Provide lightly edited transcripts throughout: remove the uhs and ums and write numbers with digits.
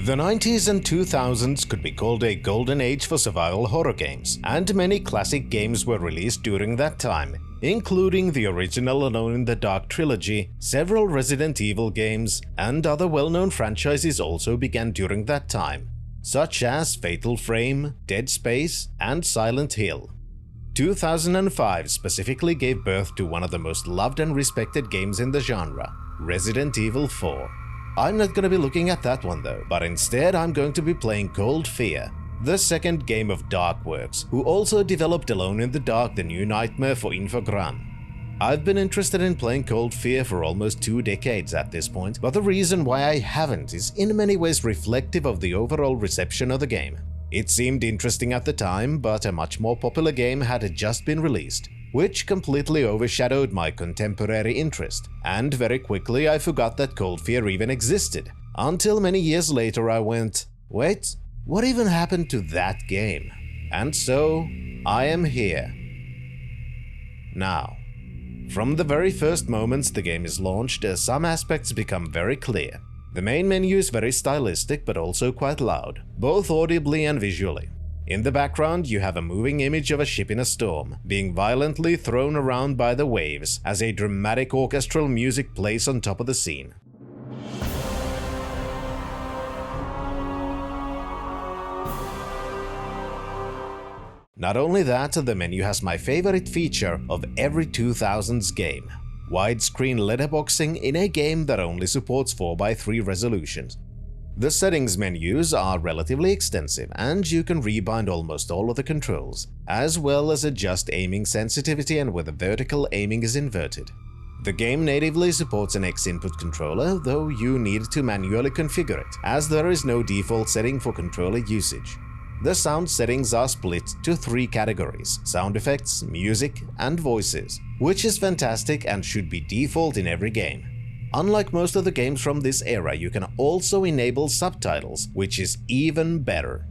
The 90s and 2000s could be called a golden age for survival horror games, and many classic games were released during that time, including the original Alone in the Dark trilogy, several Resident Evil games, and other well-known franchises also began during that time, such as Fatal Frame, Dead Space, and Silent Hill. 2005 specifically gave birth to one of the most loved and respected games in the genre, Resident Evil 4. I'm not going to be looking at that one though, but instead I'm going to be playing Cold Fear, the second game of Darkworks, who also developed Alone in the Dark: The New Nightmare for Infogrames. I've been interested in playing Cold Fear for almost 2 decades at this point, but the reason why I haven't is in many ways reflective of the overall reception of the game. It seemed interesting at the time, but a much more popular game had just been released, which completely overshadowed my contemporary interest, and very quickly I forgot that Cold Fear even existed, until many years later I went, wait, what even happened to that game? And so, I am here. Now, from the very first moments the game is launched, some aspects become very clear. The main menu is very stylistic but also quite loud, both audibly and visually. In the background, you have a moving image of a ship in a storm, being violently thrown around by the waves as a dramatic orchestral music plays on top of the scene. Not only that, the menu has my favorite feature of every 2000s game: widescreen letterboxing in a game that only supports 4:3 resolutions. The settings menus are relatively extensive, and you can rebind almost all of the controls, as well as adjust aiming sensitivity and whether vertical aiming is inverted. The game natively supports an X-input controller, though you need to manually configure it, as there is no default setting for controller usage. The sound settings are split to 3 categories: sound effects, music, and voices, which is fantastic and should be default in every game. Unlike most of the games from this era, you can also enable subtitles, which is even better.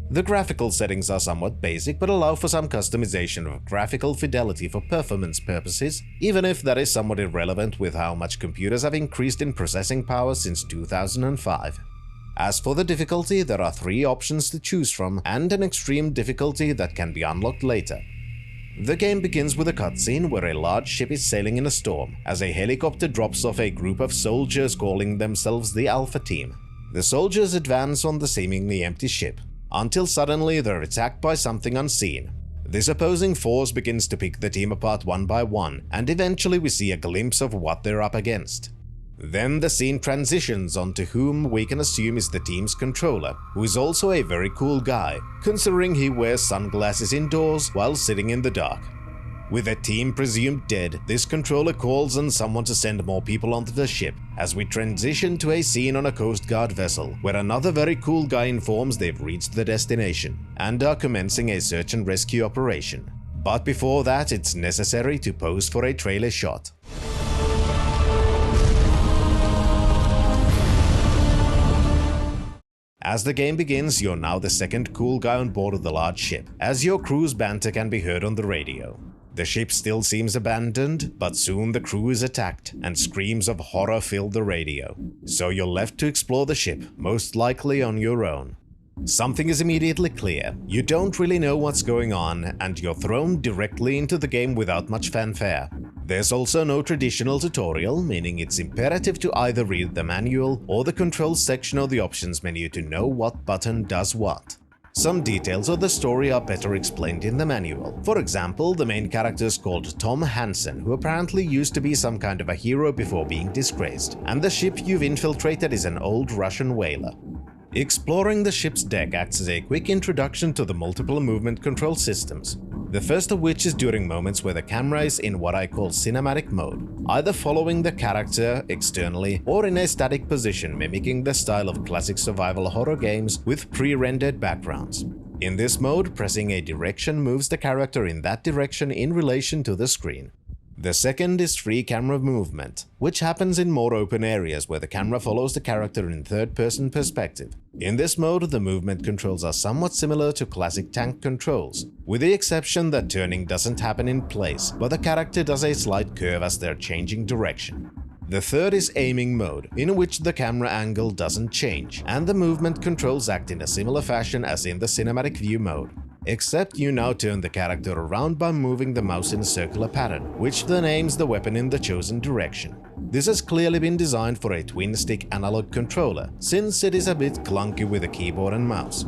The graphical settings are somewhat basic but allow for some customization of graphical fidelity for performance purposes, even if that is somewhat irrelevant with how much computers have increased in processing power since 2005. As for the difficulty, there are 3 options to choose from, and an extreme difficulty that can be unlocked later. The game begins with a cutscene where a large ship is sailing in a storm, as a helicopter drops off a group of soldiers calling themselves the Alpha Team. The soldiers advance on the seemingly empty ship, until suddenly they're attacked by something unseen. This opposing force begins to pick the team apart one by one, and eventually we see a glimpse of what they're up against. Then the scene transitions onto whom we can assume is the team's controller, who is also a very cool guy, considering he wears sunglasses indoors while sitting in the dark. With the team presumed dead, this controller calls on someone to send more people onto the ship, as we transition to a scene on a Coast Guard vessel, where another very cool guy informs they've reached the destination, and are commencing a search and rescue operation. But before that, it's necessary to pose for a trailer shot. As the game begins, you're now the second cool guy on board of the large ship, as your crew's banter can be heard on the radio. The ship still seems abandoned, but soon the crew is attacked, and screams of horror fill the radio. So you're left to explore the ship, most likely on your own. Something is immediately clear: you don't really know what's going on, and you're thrown directly into the game without much fanfare. There's also no traditional tutorial, meaning it's imperative to either read the manual or the controls section of the options menu to know what button does what. Some details of the story are better explained in the manual. For example, the main character is called Tom Hansen, who apparently used to be some kind of a hero before being disgraced, and the ship you've infiltrated is an old Russian whaler. Exploring the ship's deck acts as a quick introduction to the multiple movement control systems, the first of which is during moments where the camera is in what I call cinematic mode, either following the character externally or in a static position, mimicking the style of classic survival horror games with pre-rendered backgrounds. In this mode, pressing a direction moves the character in that direction in relation to the screen. The second is free camera movement, which happens in more open areas where the camera follows the character in third-person perspective. In this mode, the movement controls are somewhat similar to classic tank controls, with the exception that turning doesn't happen in place, but the character does a slight curve as they're changing direction. The third is aiming mode, in which the camera angle doesn't change, and the movement controls act in a similar fashion as in the cinematic view mode. Except you now turn the character around by moving the mouse in a circular pattern, which then aims the weapon in the chosen direction. This has clearly been designed for a twin-stick analog controller, since it is a bit clunky with a keyboard and mouse.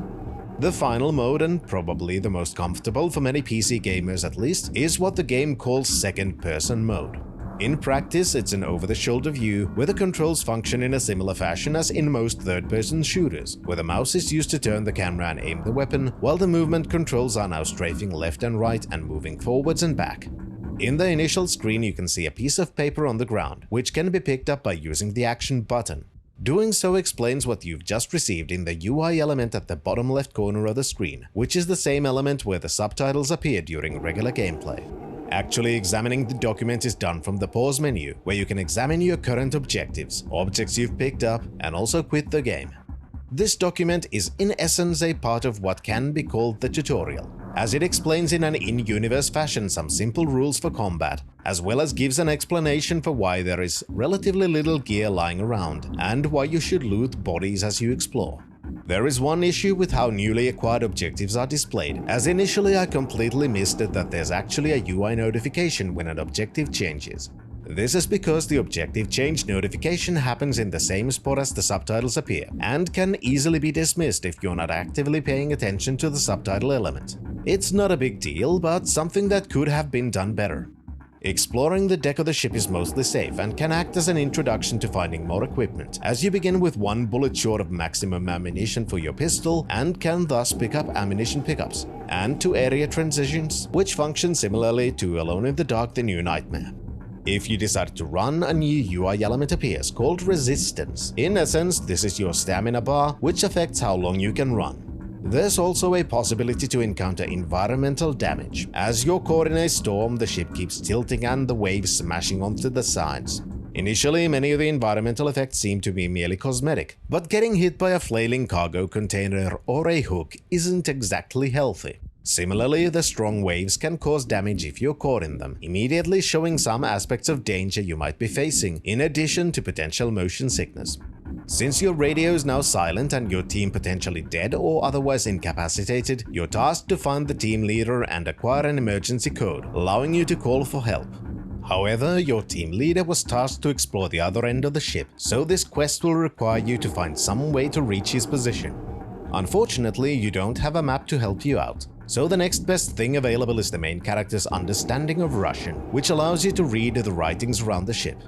The final mode, and probably the most comfortable for many PC gamers at least, is what the game calls second-person mode. In practice, it's an over-the-shoulder view where the controls function in a similar fashion as in most third-person shooters, where the mouse is used to turn the camera and aim the weapon, while the movement controls are now strafing left and right and moving forwards and back. In the initial screen you can see a piece of paper on the ground, which can be picked up by using the action button. Doing so explains what you've just received in the UI element at the bottom left corner of the screen, which is the same element where the subtitles appear during regular gameplay. Actually examining the document is done from the pause menu, where you can examine your current objectives, objects you've picked up, and also quit the game. This document is in essence a part of what can be called the tutorial, as it explains in an in-universe fashion some simple rules for combat, as well as gives an explanation for why there is relatively little gear lying around, and why you should loot bodies as you explore. There is one issue with how newly acquired objectives are displayed, as initially I completely missed it that there's actually a UI notification when an objective changes. This is because the objective change notification happens in the same spot as the subtitles appear, and can easily be dismissed if you're not actively paying attention to the subtitle element. It's not a big deal, but something that could have been done better. Exploring the deck of the ship is mostly safe and can act as an introduction to finding more equipment, as you begin with one bullet short of maximum ammunition for your pistol and can thus pick up ammunition pickups, and to area transitions, which function similarly to Alone in the Dark: The New Nightmare. If you decide to run, a new UI element appears called Resistance. In essence, this is your stamina bar, which affects how long you can run. There's also a possibility to encounter environmental damage. As you're caught in a storm, the ship keeps tilting and the waves smashing onto the sides. Initially, many of the environmental effects seem to be merely cosmetic, but getting hit by a flailing cargo container or a hook isn't exactly healthy. Similarly, the strong waves can cause damage if you're caught in them, immediately showing some aspects of danger you might be facing, in addition to potential motion sickness. Since your radio is now silent and your team potentially dead or otherwise incapacitated, you're tasked to find the team leader and acquire an emergency code, allowing you to call for help. However, your team leader was tasked to explore the other end of the ship, so this quest will require you to find some way to reach his position. Unfortunately, you don't have a map to help you out, so the next best thing available is the main character's understanding of Russian, which allows you to read the writings around the ship.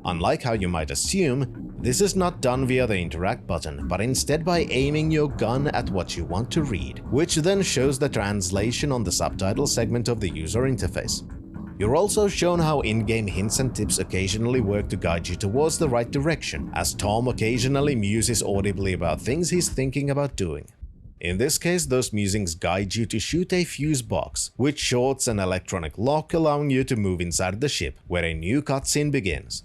Unlike how you might assume, this is not done via the interact button, but instead by aiming your gun at what you want to read, which then shows the translation on the subtitle segment of the user interface. You're also shown how in-game hints and tips occasionally work to guide you towards the right direction, as Tom occasionally muses audibly about things he's thinking about doing. In this case, those musings guide you to shoot a fuse box, which shorts an electronic lock, allowing you to move inside the ship, where a new cutscene begins.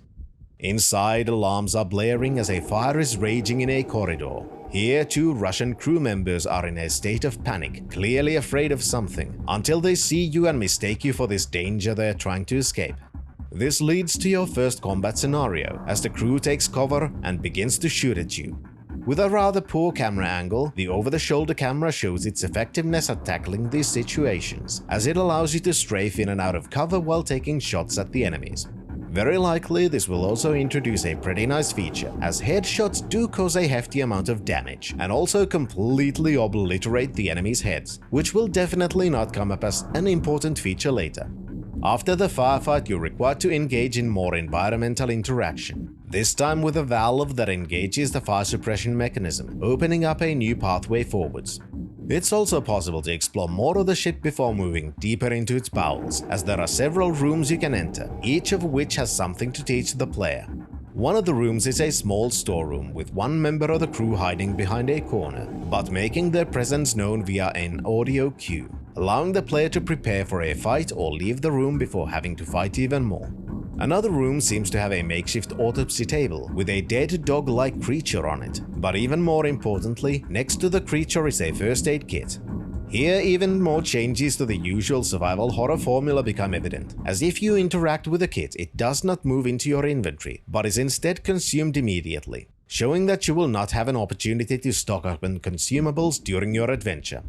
Inside, alarms are blaring as a fire is raging in a corridor. Here, 2 Russian crew members are in a state of panic, clearly afraid of something, until they see you and mistake you for this danger they're trying to escape. This leads to your first combat scenario, as the crew takes cover and begins to shoot at you. With a rather poor camera angle, the over-the-shoulder camera shows its effectiveness at tackling these situations, as it allows you to strafe in and out of cover while taking shots at the enemies. Very likely, this will also introduce a pretty nice feature, as headshots do cause a hefty amount of damage, and also completely obliterate the enemies' heads, which will definitely not come up as an important feature later. After the firefight, you're required to engage in more environmental interaction, this time with a valve that engages the fire suppression mechanism, opening up a new pathway forwards. It's also possible to explore more of the ship before moving deeper into its bowels, as there are several rooms you can enter, each of which has something to teach the player. One of the rooms is a small storeroom with one member of the crew hiding behind a corner, but making their presence known via an audio cue, allowing the player to prepare for a fight or leave the room before having to fight even more. Another room seems to have a makeshift autopsy table with a dead dog-like creature on it, but even more importantly, next to the creature is a first aid kit. Here, even more changes to the usual survival horror formula become evident, as if you interact with a kit, it does not move into your inventory, but is instead consumed immediately, showing that you will not have an opportunity to stock up on consumables during your adventure.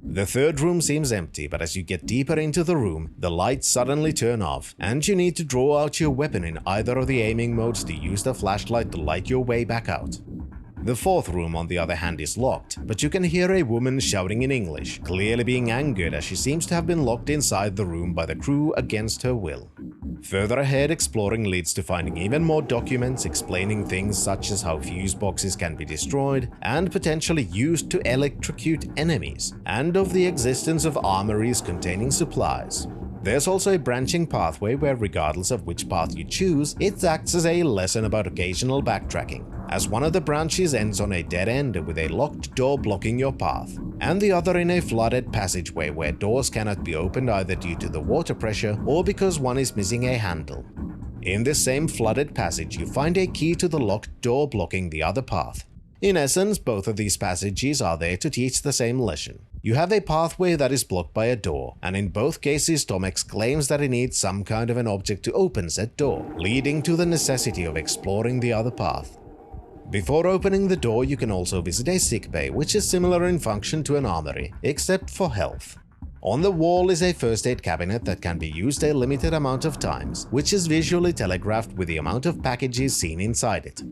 The third room seems empty, but as you get deeper into the room, the lights suddenly turn off, and you need to draw out your weapon in either of the aiming modes to use the flashlight to light your way back out. The fourth room, on the other hand, is locked, but you can hear a woman shouting in English, clearly being angered as she seems to have been locked inside the room by the crew against her will. Further ahead, exploring leads to finding even more documents explaining things such as how fuse boxes can be destroyed and potentially used to electrocute enemies, and of the existence of armories containing supplies. There's also a branching pathway where, regardless of which path you choose, it acts as a lesson about occasional backtracking, as one of the branches ends on a dead end with a locked door blocking your path, and the other in a flooded passageway where doors cannot be opened either due to the water pressure or because one is missing a handle. In this same flooded passage, you find a key to the locked door blocking the other path. In essence, both of these passages are there to teach the same lesson. You have a pathway that is blocked by a door, and in both cases Tom exclaims that he needs some kind of an object to open said door, leading to the necessity of exploring the other path. Before opening the door, you can also visit a sickbay, which is similar in function to an armory, except for health. On the wall is a first aid cabinet that can be used a limited amount of times, which is visually telegraphed with the amount of packages seen inside it.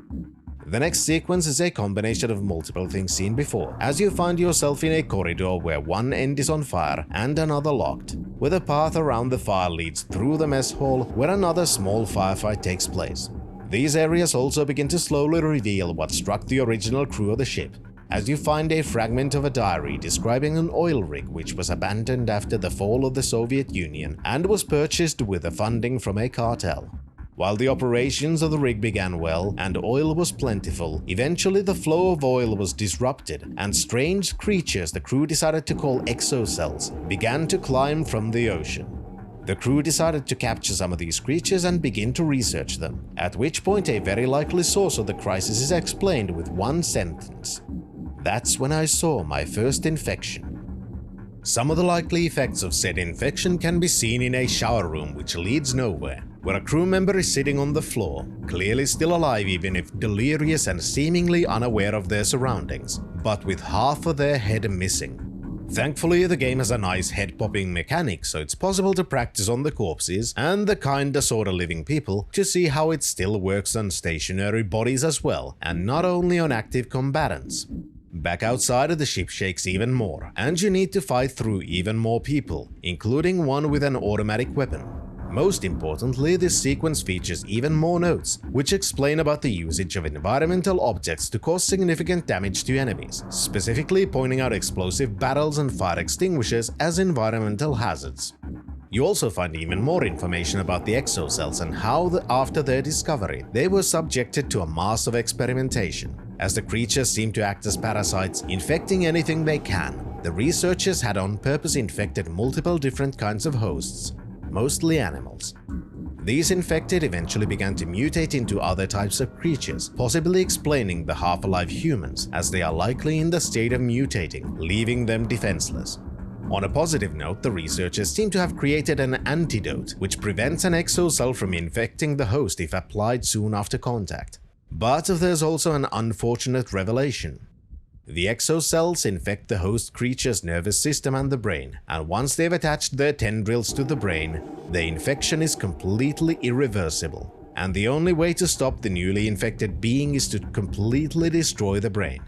The next sequence is a combination of multiple things seen before, as you find yourself in a corridor where one end is on fire and another locked, where the path around the fire leads through the mess hall where another small firefight takes place. These areas also begin to slowly reveal what struck the original crew of the ship, as you find a fragment of a diary describing an oil rig which was abandoned after the fall of the Soviet Union and was purchased with the funding from a cartel. While the operations of the rig began well and oil was plentiful, eventually the flow of oil was disrupted and strange creatures the crew decided to call exocells began to climb from the ocean. The crew decided to capture some of these creatures and begin to research them, at which point a very likely source of the crisis is explained with one sentence. "That's when I saw my first infection." Some of the likely effects of said infection can be seen in a shower room which leads nowhere, where a crew member is sitting on the floor, clearly still alive even if delirious and seemingly unaware of their surroundings, but with half of their head missing. Thankfully, the game has a nice head-popping mechanic, so it's possible to practice on the corpses and the kinda sorta living people to see how it still works on stationary bodies as well, and not only on active combatants. Back outside of the ship shakes even more, and you need to fight through even more people, including one with an automatic weapon. Most importantly, this sequence features even more notes, which explain about the usage of environmental objects to cause significant damage to enemies, specifically pointing out explosive barrels and fire extinguishers as environmental hazards. You also find even more information about the exocells and how, after their discovery, they were subjected to a mass of experimentation. As the creatures seem to act as parasites, infecting anything they can, the researchers had on purpose infected multiple different kinds of hosts, mostly animals. These infected eventually began to mutate into other types of creatures, possibly explaining the half-alive humans, as they are likely in the state of mutating, leaving them defenseless. On a positive note, the researchers seem to have created an antidote, which prevents an exocell from infecting the host if applied soon after contact. But there's also an unfortunate revelation. The exocells infect the host creature's nervous system and the brain, and once they've attached their tendrils to the brain, the infection is completely irreversible, and the only way to stop the newly infected being is to completely destroy the brain.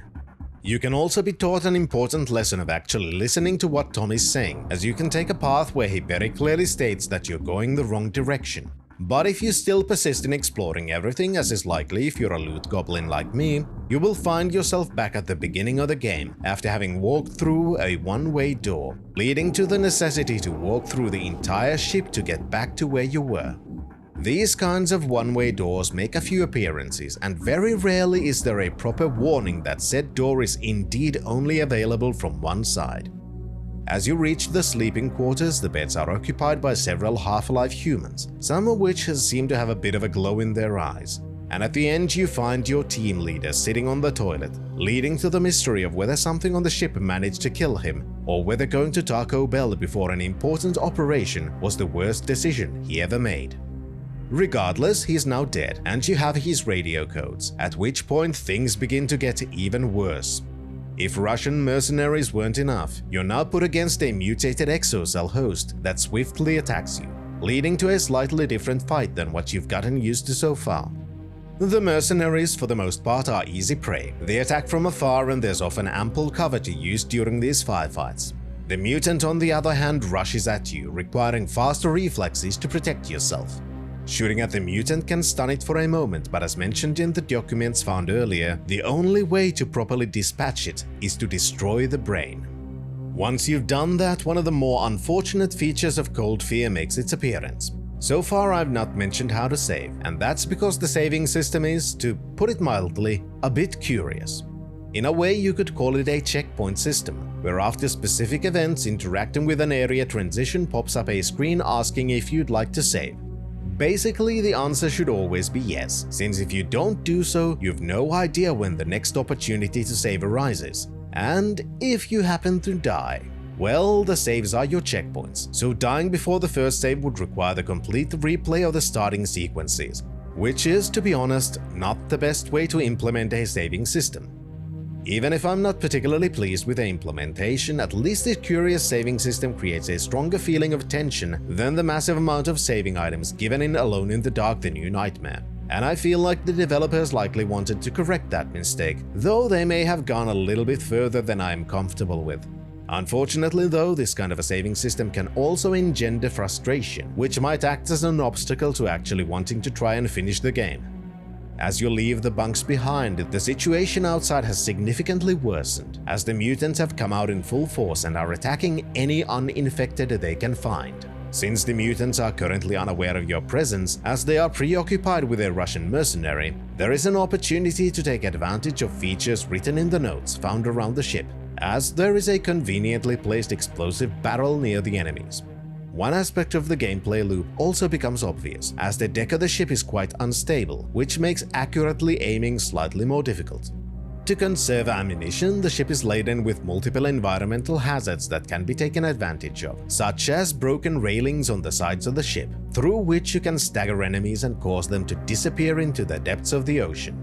You can also be taught an important lesson of actually listening to what Tom is saying, as you can take a path where he very clearly states that you're going the wrong direction. But if you still persist in exploring everything, as is likely if you're a loot goblin like me, you will find yourself back at the beginning of the game after having walked through a one-way door, leading to the necessity to walk through the entire ship to get back to where you were. These kinds of one-way doors make a few appearances, and very rarely is there a proper warning that said door is indeed only available from one side. As you reach the sleeping quarters, the beds are occupied by several half-alive humans, some of which seem to have a bit of a glow in their eyes. And at the end you find your team leader sitting on the toilet, leading to the mystery of whether something on the ship managed to kill him, or whether going to Taco Bell before an important operation was the worst decision he ever made. Regardless, he's now dead and you have his radio codes, at which point things begin to get even worse. If Russian mercenaries weren't enough, you're now put against a mutated exocell host that swiftly attacks you, leading to a slightly different fight than what you've gotten used to so far. The mercenaries for the most part are easy prey. They attack from afar and there's often ample cover to use during these firefights. The mutant on the other hand rushes at you, requiring faster reflexes to protect yourself. Shooting at the mutant can stun it for a moment, but as mentioned in the documents found earlier, the only way to properly dispatch it is to destroy the brain. Once you've done that, one of the more unfortunate features of Cold Fear makes its appearance. So far I've not mentioned how to save, and that's because the saving system is, to put it mildly, a bit curious. In a way you could call it a checkpoint system, where after specific events interacting with an area transition pops up a screen asking if you'd like to save. Basically, the answer should always be yes, since if you don't do so, you've no idea when the next opportunity to save arises. And if you happen to die, well, the saves are your checkpoints, so dying before the first save would require the complete replay of the starting sequences, which is, to be honest, not the best way to implement a saving system. Even if I'm not particularly pleased with the implementation, at least this curious saving system creates a stronger feeling of tension than the massive amount of saving items given in Alone in the Dark: The New Nightmare. And I feel like the developers likely wanted to correct that mistake, though they may have gone a little bit further than I am comfortable with. Unfortunately though, this kind of a saving system can also engender frustration, which might act as an obstacle to actually wanting to try and finish the game. As you leave the bunks behind, the situation outside has significantly worsened, as the mutants have come out in full force and are attacking any uninfected they can find. Since the mutants are currently unaware of your presence, as they are preoccupied with a Russian mercenary, there is an opportunity to take advantage of features written in the notes found around the ship, as there is a conveniently placed explosive barrel near the enemies. One aspect of the gameplay loop also becomes obvious, as the deck of the ship is quite unstable, which makes accurately aiming slightly more difficult. To conserve ammunition, the ship is laden with multiple environmental hazards that can be taken advantage of, such as broken railings on the sides of the ship, through which you can stagger enemies and cause them to disappear into the depths of the ocean.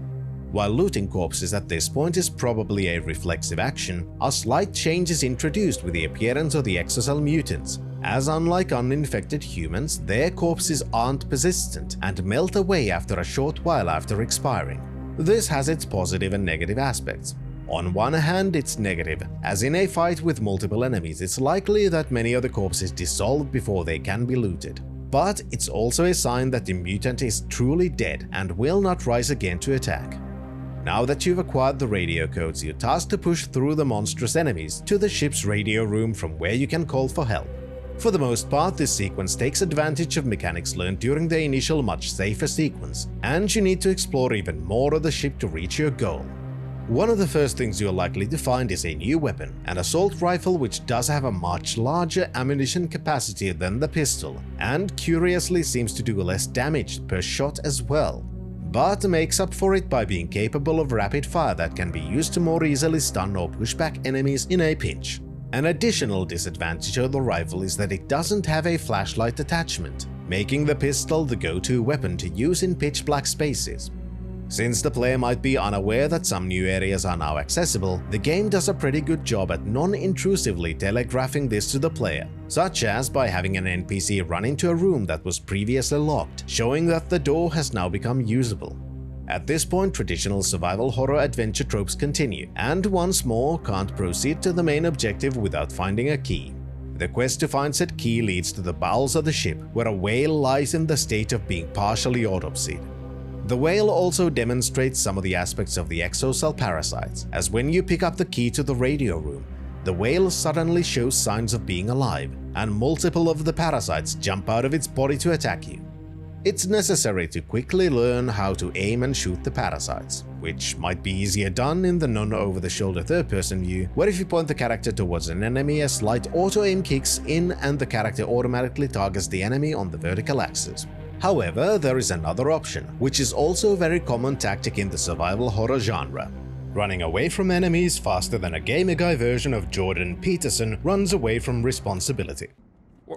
While looting corpses at this point is probably a reflexive action, a slight change is introduced with the appearance of the exocell mutants, as unlike uninfected humans, their corpses aren't persistent and melt away after a short while after expiring. This has its positive and negative aspects. On one hand, it's negative, as in a fight with multiple enemies, it's likely that many of the corpses dissolve before they can be looted. But it's also a sign that the mutant is truly dead and will not rise again to attack. Now that you've acquired the radio codes, you're tasked to push through the monstrous enemies to the ship's radio room from where you can call for help. For the most part, this sequence takes advantage of mechanics learned during the initial much safer sequence, and you need to explore even more of the ship to reach your goal. One of the first things you're likely to find is a new weapon, an assault rifle which does have a much larger ammunition capacity than the pistol, and curiously seems to do less damage per shot as well, but makes up for it by being capable of rapid fire that can be used to more easily stun or push back enemies in a pinch. An additional disadvantage of the rifle is that it doesn't have a flashlight attachment, making the pistol the go-to weapon to use in pitch-black spaces. Since the player might be unaware that some new areas are now accessible, the game does a pretty good job at non-intrusively telegraphing this to the player, such as by having an NPC run into a room that was previously locked, showing that the door has now become usable. At this point, traditional survival horror adventure tropes continue, and once more can't proceed to the main objective without finding a key. The quest to find said key leads to the bowels of the ship, where a whale lies in the state of being partially autopsied. The whale also demonstrates some of the aspects of the exocell parasites, as when you pick up the key to the radio room, the whale suddenly shows signs of being alive, and multiple of the parasites jump out of its body to attack you. It's necessary to quickly learn how to aim and shoot the parasites, which might be easier done in the non-over-the-shoulder third-person view, where if you point the character towards an enemy, a slight auto-aim kicks in and the character automatically targets the enemy on the vertical axis. However, there is another option, which is also a very common tactic in the survival horror genre. running away from enemies faster than a gamer guy version of Jordan Peterson runs away from responsibility.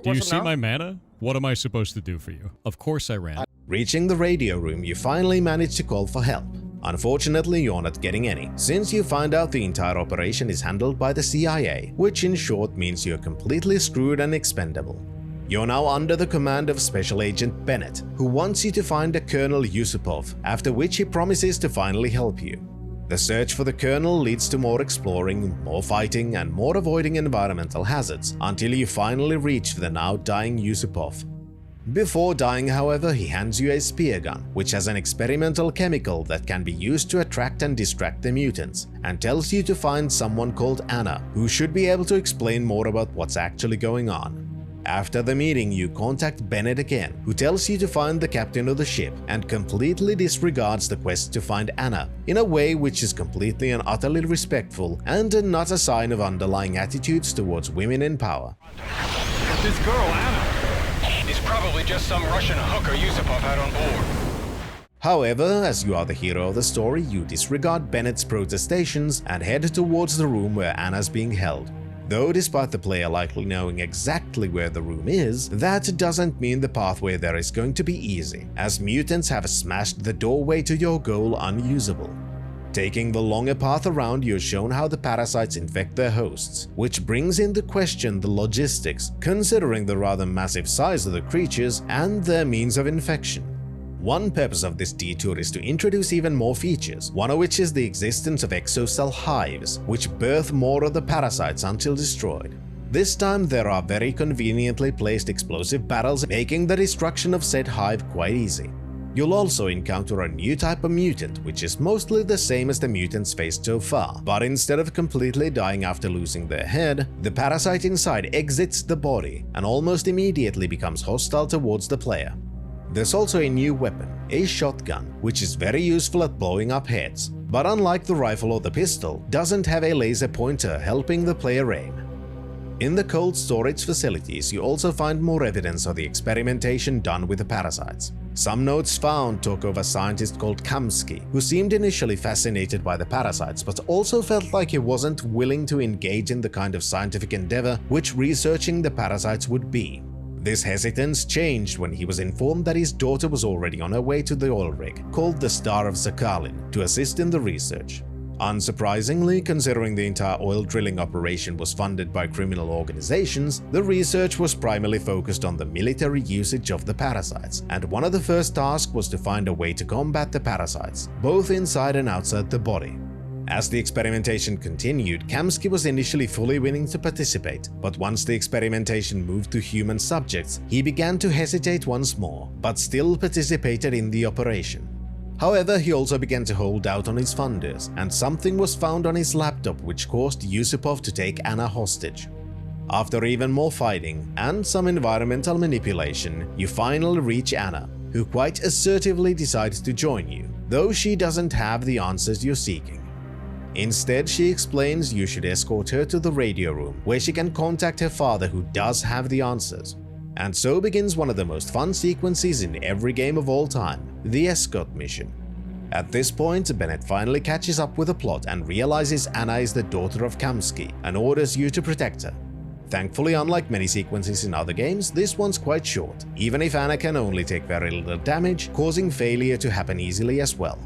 Do you see my mana? What am I supposed to do for you? Of course I ran. Reaching the radio room, you finally manage to call for help. Unfortunately, you're not getting any, since you find out the entire operation is handled by the CIA, which in short means you're completely screwed and expendable. You're now under the command of Special Agent Bennett, who wants you to find a Colonel Yusupov, after which he promises to finally help you. The search for the Colonel leads to more exploring, more fighting, and more avoiding environmental hazards, until you finally reach the now dying Yusupov. Before dying, however, he hands you a spear gun, which has an experimental chemical that can be used to attract and distract the mutants, and tells you to find someone called Anna, who should be able to explain more about what's actually going on. After the meeting, you contact Bennett again, who tells you to find the captain of the ship and completely disregards the quest to find Anna, in a way which is completely and utterly respectful and not a sign of underlying attitudes towards women in power. But this girl, Anna, is probably just some Russian hooker Yusupov had on board. However, as you are the hero of the story, you disregard Bennett's protestations and head towards the room where Anna's being held. Though despite the player likely knowing exactly where the room is, that doesn't mean the pathway there is going to be easy, as mutants have smashed the doorway to your goal unusable. Taking the longer path around, you're shown how the parasites infect their hosts, which brings into question the logistics, considering the rather massive size of the creatures and their means of infection. One purpose of this detour is to introduce even more features, one of which is the existence of exocell hives, which birth more of the parasites until destroyed. This time there are very conveniently placed explosive barrels, making the destruction of said hive quite easy. You'll also encounter a new type of mutant, which is mostly the same as the mutants faced so far, but instead of completely dying after losing their head, the parasite inside exits the body and almost immediately becomes hostile towards the player. There's also a new weapon, a shotgun, which is very useful at blowing up heads, but unlike the rifle or the pistol, doesn't have a laser pointer helping the player aim. In the cold storage facilities, you also find more evidence of the experimentation done with the parasites. Some notes found talk of a scientist called Kamsky, who seemed initially fascinated by the parasites but also felt like he wasn't willing to engage in the kind of scientific endeavor which researching the parasites would be. This hesitance changed when he was informed that his daughter was already on her way to the oil rig, called the Star of Sakhalin, to assist in the research. Unsurprisingly, considering the entire oil drilling operation was funded by criminal organizations, the research was primarily focused on the military usage of the parasites, and one of the first tasks was to find a way to combat the parasites, both inside and outside the body. As the experimentation continued, Kamsky was initially fully willing to participate, but once the experimentation moved to human subjects, he began to hesitate once more, but still participated in the operation. However, he also began to hold out on his funders, and something was found on his laptop which caused Yusupov to take Anna hostage. After even more fighting and some environmental manipulation, you finally reach Anna, who quite assertively decides to join you, though she doesn't have the answers you're seeking. Instead, she explains you should escort her to the radio room, where she can contact her father, who does have the answers. And so begins one of the most fun sequences in every game of all time, the escort mission. At this point, Bennett finally catches up with the plot and realizes Anna is the daughter of Kamsky and orders you to protect her. Thankfully, unlike many sequences in other games, this one's quite short, even if Anna can only take very little damage, causing failure to happen easily as well.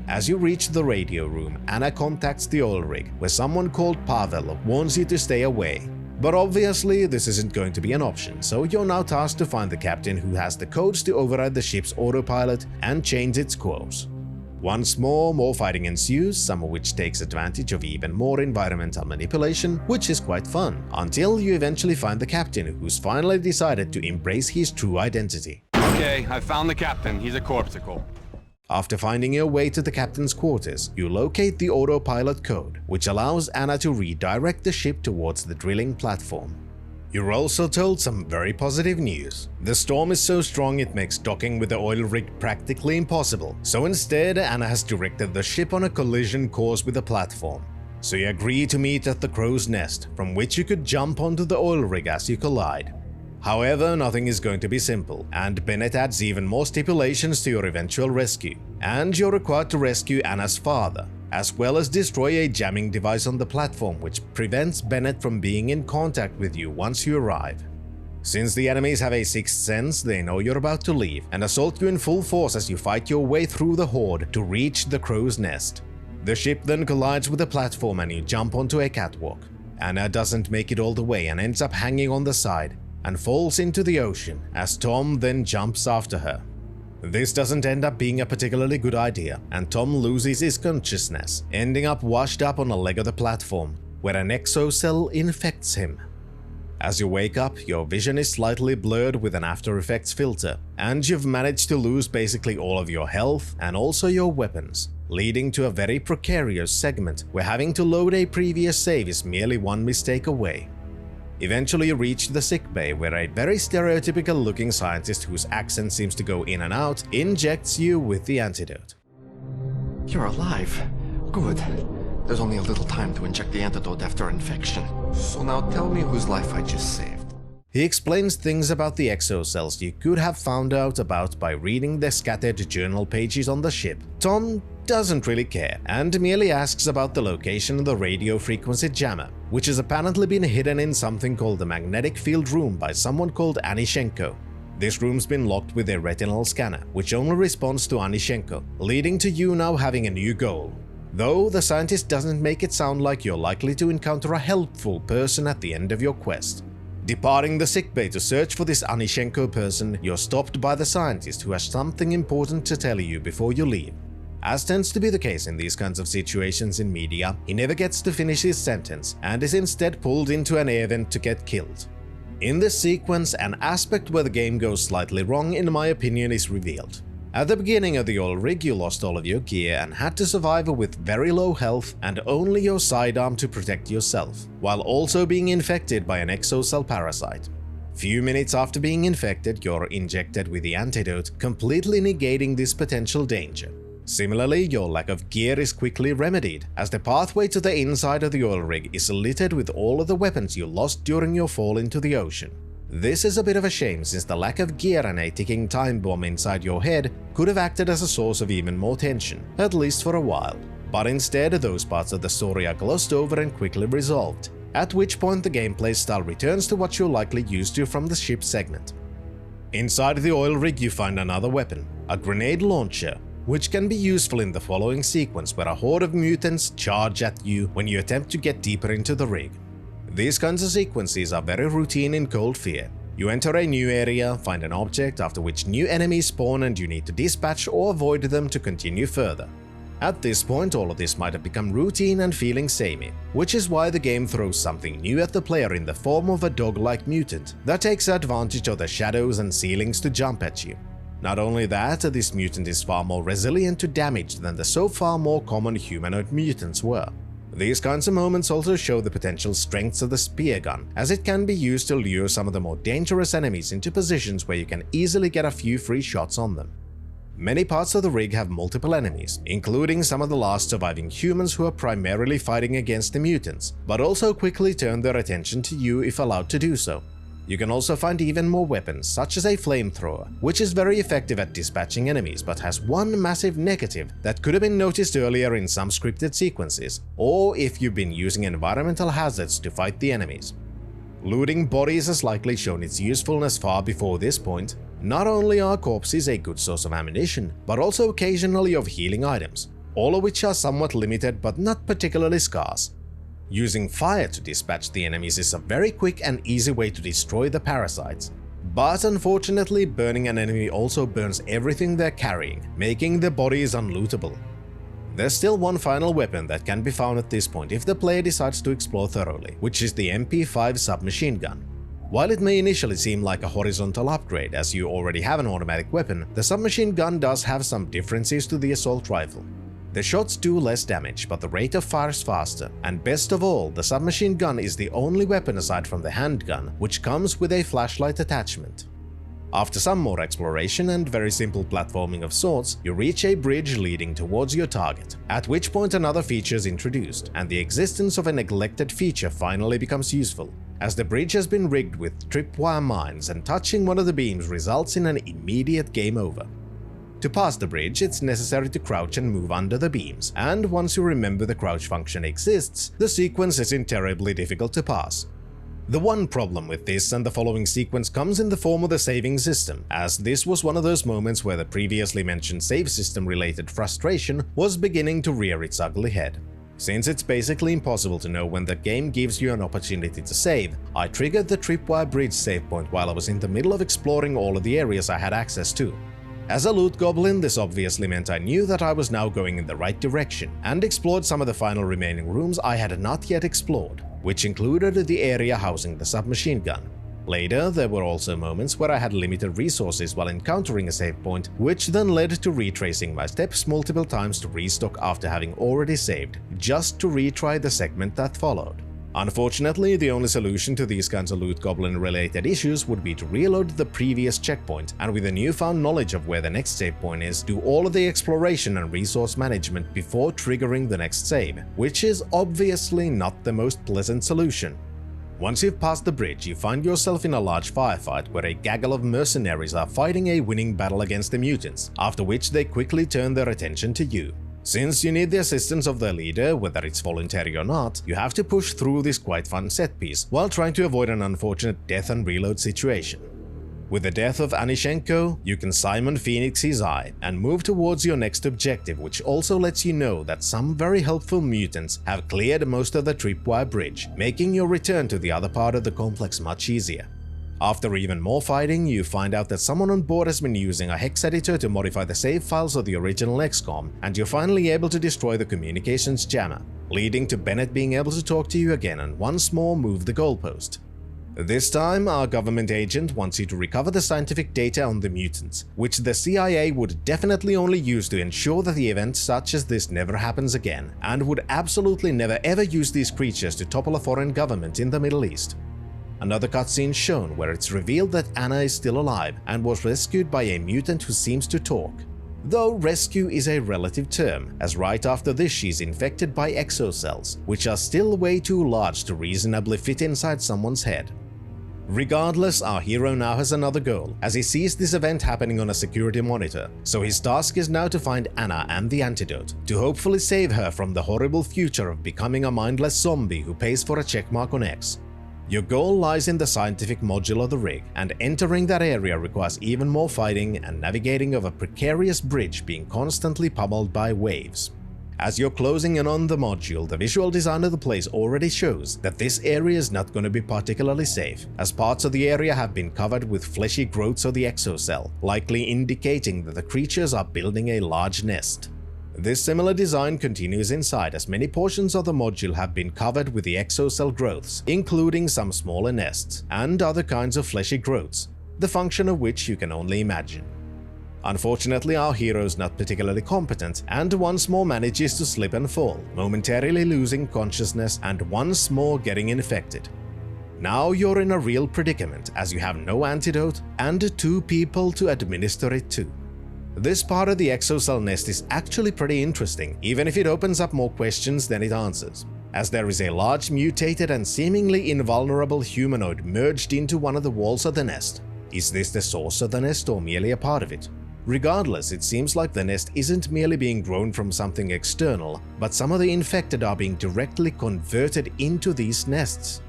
As you reach the radio room, Anna contacts the oil rig, where someone called Pavel warns you to stay away. But obviously, this isn't going to be an option, so you're now tasked to find the captain who has the codes to override the ship's autopilot and change its course. Once more fighting ensues, some of which takes advantage of even more environmental manipulation, which is quite fun, until you eventually find the captain, who's finally decided to embrace his true identity. Okay, I found the captain. He's a corpsicle. After finding your way to the captain's quarters, you locate the autopilot code, which allows Anna to redirect the ship towards the drilling platform. You're also told some very positive news. The storm is so strong it makes docking with the oil rig practically impossible, so instead Anna has directed the ship on a collision course with the platform. So you agree to meet at the crow's nest, from which you could jump onto the oil rig as you collide. However, nothing is going to be simple, and Bennett adds even more stipulations to your eventual rescue, and you're required to rescue Anna's father, as well as destroy a jamming device on the platform which prevents Bennett from being in contact with you once you arrive. Since the enemies have a sixth sense, they know you're about to leave and assault you in full force as you fight your way through the horde to reach the crow's nest. The ship then collides with the platform and you jump onto a catwalk. Anna doesn't make it all the way and ends up hanging on the side and falls into the ocean as Tom then jumps after her. This doesn't end up being a particularly good idea, and Tom loses his consciousness, ending up washed up on a leg of the platform, where an exocell infects him. As you wake up, your vision is slightly blurred with an After Effects filter, and you've managed to lose basically all of your health and also your weapons, leading to a very precarious segment where having to load a previous save is merely one mistake away. Eventually you reach the sickbay where a very stereotypical looking scientist whose accent seems to go in and out injects you with the antidote. You're alive. Good. There's only a little time to inject the antidote after infection. So now tell me whose life I just saved. He explains things about the exocells you could have found out about by reading the scattered journal pages on the ship. Tom doesn't really care and merely asks about the location of the radio frequency jammer, which has apparently been hidden in something called the magnetic field room by someone called Anishenko. This room's been locked with a retinal scanner, which only responds to Anishenko, leading to you now having a new goal. Though the scientist doesn't make it sound like you're likely to encounter a helpful person at the end of your quest. Departing the sickbay to search for this Anishenko person, you're stopped by the scientist who has something important to tell you before you leave. As tends to be the case in these kinds of situations in media, he never gets to finish his sentence and is instead pulled into an air vent to get killed. In this sequence, an aspect where the game goes slightly wrong in my opinion is revealed. At the beginning of the oil rig you lost all of your gear and had to survive with very low health and only your sidearm to protect yourself, while also being infected by an exocell parasite. Few minutes after being infected, you're injected with the antidote, completely negating this potential danger. Similarly, your lack of gear is quickly remedied, as the pathway to the inside of the oil rig is littered with all of the weapons you lost during your fall into the ocean. This is a bit of a shame since the lack of gear and a ticking time bomb inside your head could have acted as a source of even more tension, at least for a while. But instead, those parts of the story are glossed over and quickly resolved, at which point the gameplay style returns to what you're likely used to from the ship segment. Inside the oil rig you find another weapon, a grenade launcher, which can be useful in the following sequence where a horde of mutants charge at you when you attempt to get deeper into the rig. These kinds of sequences are very routine in Cold Fear. You enter a new area, find an object, after which new enemies spawn and you need to dispatch or avoid them to continue further. At this point, all of this might have become routine and feeling samey, which is why the game throws something new at the player in the form of a dog-like mutant that takes advantage of the shadows and ceilings to jump at you. Not only that, this mutant is far more resilient to damage than the so far more common humanoid mutants were. These kinds of moments also show the potential strengths of the spear gun, as it can be used to lure some of the more dangerous enemies into positions where you can easily get a few free shots on them. Many parts of the rig have multiple enemies, including some of the last surviving humans who are primarily fighting against the mutants, but also quickly turn their attention to you if allowed to do so. You can also find even more weapons, such as a flamethrower, which is very effective at dispatching enemies but has one massive negative that could have been noticed earlier in some scripted sequences, or if you've been using environmental hazards to fight the enemies. Looting bodies has likely shown its usefulness far before this point. Not only are corpses a good source of ammunition, but also occasionally of healing items, all of which are somewhat limited but not particularly scarce. Using fire to dispatch the enemies is a very quick and easy way to destroy the parasites. But unfortunately, burning an enemy also burns everything they're carrying, making the bodies unlootable. There's still one final weapon that can be found at this point if the player decides to explore thoroughly, which is the MP5 submachine gun. While it may initially seem like a horizontal upgrade as you already have an automatic weapon, the submachine gun does have some differences to the assault rifle. The shots do less damage, but the rate of fire is faster, and best of all, the submachine gun is the only weapon aside from the handgun which comes with a flashlight attachment. After some more exploration and very simple platforming of sorts, you reach a bridge leading towards your target, at which point another feature is introduced, and the existence of a neglected feature finally becomes useful, as the bridge has been rigged with tripwire mines and touching one of the beams results in an immediate game over. To pass the bridge, it's necessary to crouch and move under the beams, and once you remember the crouch function exists, the sequence isn't terribly difficult to pass. The one problem with this and the following sequence comes in the form of the saving system, as this was one of those moments where the previously mentioned save system related frustration was beginning to rear its ugly head. Since it's basically impossible to know when the game gives you an opportunity to save, I triggered the tripwire bridge save point while I was in the middle of exploring all of the areas I had access to. As a loot goblin, this obviously meant I knew that I was now going in the right direction, and explored some of the final remaining rooms I had not yet explored, which included the area housing the submachine gun. Later, there were also moments where I had limited resources while encountering a save point, which then led to retracing my steps multiple times to restock after having already saved, just to retry the segment that followed. Unfortunately, the only solution to these kinds of loot goblin related issues would be to reload the previous checkpoint, and with a newfound knowledge of where the next save point is, do all of the exploration and resource management before triggering the next save, which is obviously not the most pleasant solution. Once you've passed the bridge, you find yourself in a large firefight where a gaggle of mercenaries are fighting a winning battle against the mutants, after which they quickly turn their attention to you. Since you need the assistance of their leader, whether it's voluntary or not, you have to push through this quite fun set piece while trying to avoid an unfortunate death and reload situation. With the death of Anishenko, you can Simon Phoenix his eye and move towards your next objective, which also lets you know that some very helpful mutants have cleared most of the tripwire bridge, making your return to the other part of the complex much easier. After even more fighting, you find out that someone on board has been using a hex editor to modify the save files of the original XCOM, and you're finally able to destroy the communications jammer, leading to Bennett being able to talk to you again and once more move the goalpost. This time, our government agent wants you to recover the scientific data on the mutants, which the CIA would definitely only use to ensure that the event such as this never happens again, and would absolutely never ever use these creatures to topple a foreign government in the Middle East. Another cutscene shown where it's revealed that Anna is still alive and was rescued by a mutant who seems to talk. Though rescue is a relative term, as right after this she's infected by exocells, which are still way too large to reasonably fit inside someone's head. Regardless, our hero now has another goal, as he sees this event happening on a security monitor, so his task is now to find Anna and the antidote, to hopefully save her from the horrible future of becoming a mindless zombie who pays for a checkmark on X. Your goal lies in the scientific module of the rig, and entering that area requires even more fighting and navigating of a precarious bridge being constantly pummeled by waves. As you're closing in on the module, the visual design of the place already shows that this area is not going to be particularly safe, as parts of the area have been covered with fleshy growths of the exocell, likely indicating that the creatures are building a large nest. This similar design continues inside, as many portions of the module have been covered with the exocell growths, including some smaller nests and other kinds of fleshy growths, the function of which you can only imagine. Unfortunately, our hero is not particularly competent and once more manages to slip and fall, momentarily losing consciousness and once more getting infected. Now you're in a real predicament, as you have no antidote and 2 people to administer it to. This part of the exocell nest is actually pretty interesting, even if it opens up more questions than it answers, as there is a large mutated and seemingly invulnerable humanoid merged into one of the walls of the nest. Is this the source of the nest or merely a part of it? Regardless, it seems like the nest isn't merely being grown from something external, but some of the infected are being directly converted into these nests.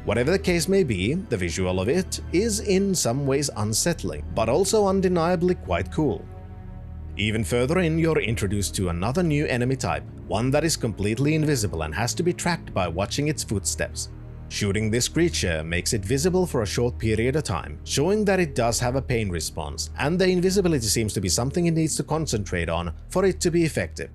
Whatever the case may be, the visual of it is in some ways unsettling, but also undeniably quite cool. Even further in, you're introduced to another new enemy type, one that is completely invisible and has to be tracked by watching its footsteps. Shooting this creature makes it visible for a short period of time, showing that it does have a pain response, and the invisibility seems to be something it needs to concentrate on for it to be effective.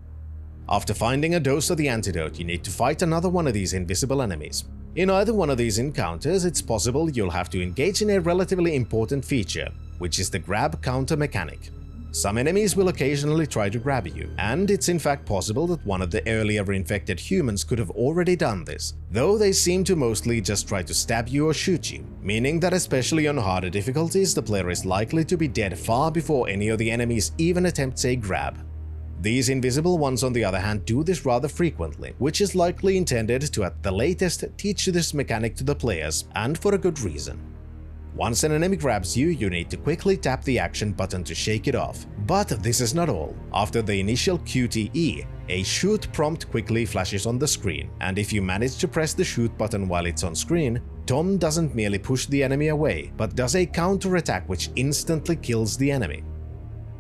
After finding a dose of the antidote, you need to fight another one of these invisible enemies. In either one of these encounters, it's possible you'll have to engage in a relatively important feature, which is the grab counter mechanic. Some enemies will occasionally try to grab you, and it's in fact possible that one of the earlier infected humans could have already done this, though they seem to mostly just try to stab you or shoot you, meaning that especially on harder difficulties, the player is likely to be dead far before any of the enemies even attempt a grab. These invisible ones, on the other hand, do this rather frequently, which is likely intended to at the latest teach this mechanic to the players, and for a good reason. Once an enemy grabs you, you need to quickly tap the action button to shake it off. But this is not all. After the initial QTE, a shoot prompt quickly flashes on the screen, and if you manage to press the shoot button while it's on screen, Tom doesn't merely push the enemy away, but does a counter-attack which instantly kills the enemy.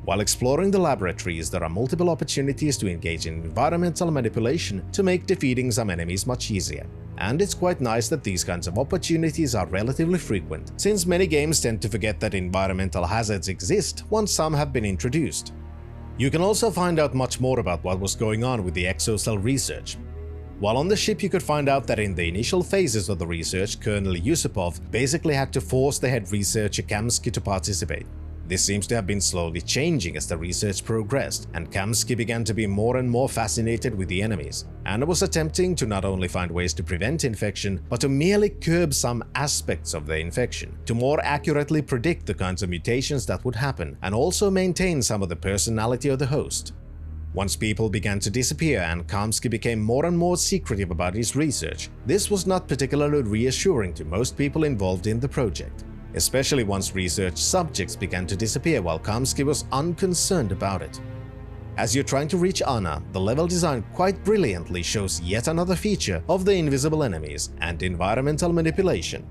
While exploring the laboratories, there are multiple opportunities to engage in environmental manipulation to make defeating some enemies much easier. And it's quite nice that these kinds of opportunities are relatively frequent, since many games tend to forget that environmental hazards exist once some have been introduced. You can also find out much more about what was going on with the exocell research. While on the ship, you could find out that in the initial phases of the research, Colonel Yusupov basically had to force the head researcher Kamsky to participate. This seems to have been slowly changing as the research progressed, and Kamsky began to be more and more fascinated with the enemies, and was attempting to not only find ways to prevent infection, but to merely curb some aspects of the infection, to more accurately predict the kinds of mutations that would happen, and also maintain some of the personality of the host. Once people began to disappear and Kamsky became more and more secretive about his research, this was not particularly reassuring to most people involved in the project, especially once research subjects began to disappear while Kamsky was unconcerned about it. As you're trying to reach Anna, the level design quite brilliantly shows yet another feature of the invisible enemies and environmental manipulation.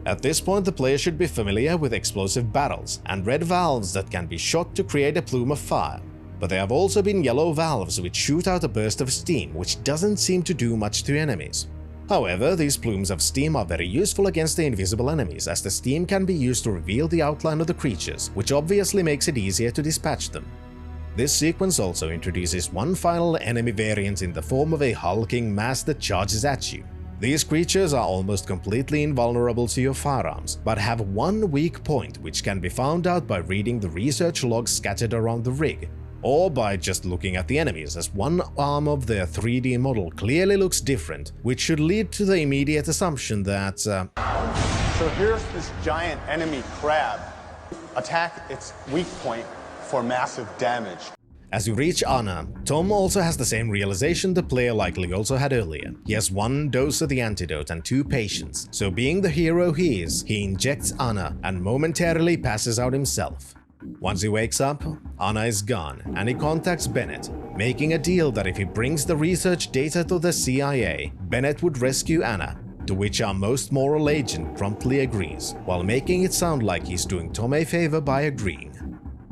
At this point, the player should be familiar with explosive barrels and red valves that can be shot to create a plume of fire. But there have also been yellow valves which shoot out a burst of steam, which doesn't seem to do much to enemies. However, these plumes of steam are very useful against the invisible enemies, as the steam can be used to reveal the outline of the creatures, which obviously makes it easier to dispatch them. This sequence also introduces one final enemy variant in the form of a hulking mass that charges at you. These creatures are almost completely invulnerable to your firearms, but have one weak point which can be found out by reading the research logs scattered around the rig, or by just looking at the enemies, as one arm of their 3D model clearly looks different, which should lead to the immediate assumption that So here's this giant enemy crab. Attack its weak point for massive damage. As you reach Anna, Tom also has the same realization the player likely also had earlier. He has one dose of the antidote and 2 patients, so being the hero he is, he injects Anna and momentarily passes out himself. Once he wakes up, Anna is gone, and he contacts Bennett, making a deal that if he brings the research data to the CIA, Bennett would rescue Anna, to which our most moral agent promptly agrees, while making it sound like he's doing Tom a favor by agreeing.